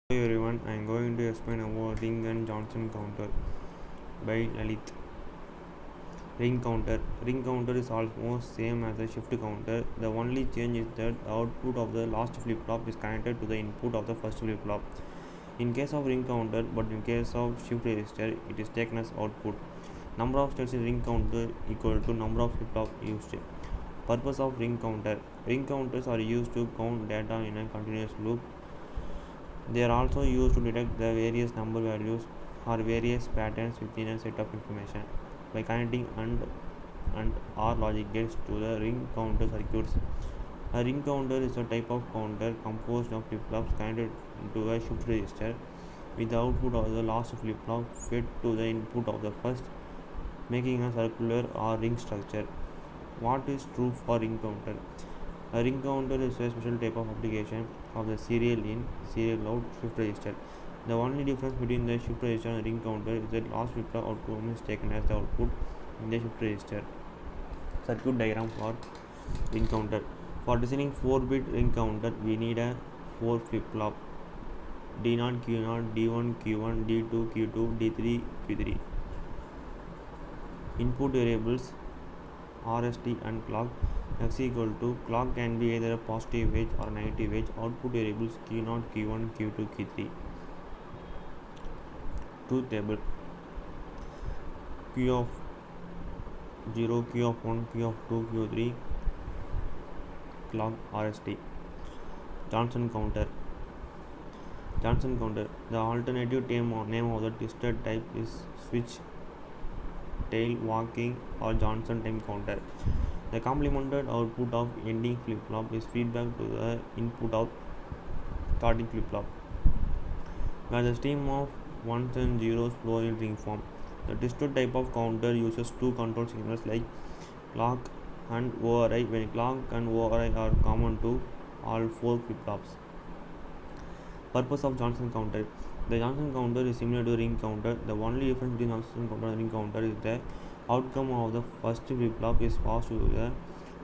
Hello everyone, I am going to explain about ring and Johnson counter by Lalit. Ring counter is almost same as a shift counter. The only change is that the output of the last flip flop is connected to the input of the first flip flop. In case of ring counter, but in case of shift register, it is taken as output. Number of states in ring counter equal to number of flip flop used. Purpose of ring counter. Ring counters are used to count data in a continuous loop. They are also used to detect the various number values or various patterns within a set of information. By connecting and OR logic gates to the ring counter circuits. A ring counter is a type of counter composed of flip-flops connected to a shift register with the output of the last flip-flop fed to the input of the first, making a circular or ring structure. What is true for ring counter? A ring counter is a special type of application of the serial in, serial out shift register. The only difference between the shift register and the ring counter is that last flip flop outcome is taken as the output in the shift register. Circuit diagram for ring counter. For designing 4-bit ring counter, we need a 4 flip flop D0, Q0, D1, Q1, D2, Q2, D3, Q3. Input variables RST and clock. X equal to clock can be either a positive edge or negative edge. Output variables Q0, Q1, Q2, Q3. Truth table. Q of 0, Q of 1, Q of 2, Q of 3. Clock RST. Johnson counter. Johnson counter. The alternative name of the twisted type is switch tail walking or Johnson time counter. The complemented output of ending flip flop is feedback to the input of starting flip flop, where the stream of ones and zeros flow in ring form. The twisted type of counter uses two control signals like clock and ORI when clock and ORI are common to all 4 flip flops. Purpose of Johnson counter. The Johnson counter is similar to ring counter. The only difference between Johnson counter and ring counter is the outcome of the first flip flop is passed to the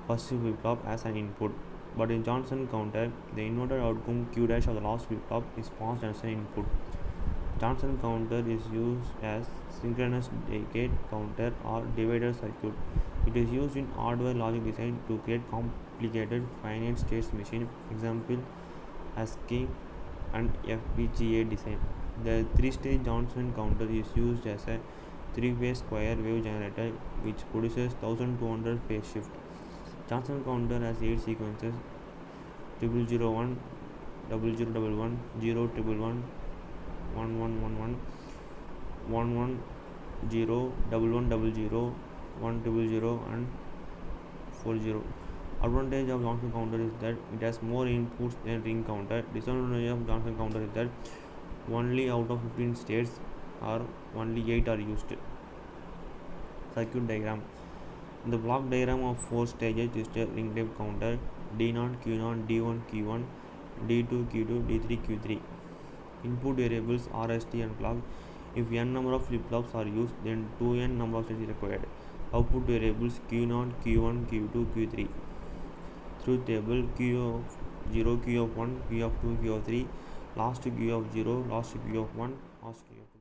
first flip flop as an input. But in Johnson counter, the inverted outcome Q dash of the last flip flop is passed as an input. Johnson counter is used as synchronous gate counter or divider circuit. It is used in hardware logic design to create complicated finite states machine. Example ASCII and FPGA design. The 3-stage Johnson counter is used as a 3-phase square wave generator which produces 1200 phase shift. Johnson counter has 8 sequences 0001, 0011, 0111, 1111, 110, 1100, 100, and 40. Advantage of Johnson counter is that it has more inputs than ring counter. Disadvantage of Johnson counter is that only out of 15 states or only 8 are used. Circuit diagram. The block diagram of 4 stages is a ring type counter D0, Q0, D1, Q1, D2, Q2, D3, Q3. Input variables RST and clock. If n number of flip flops are used, then 2n number of states is required. Output variables Q0, Q1, Q2, Q3. Truth table Q of 0, Q of 1, Q of 2, Q of 3, last Q of 0, last Q of 1, last Q of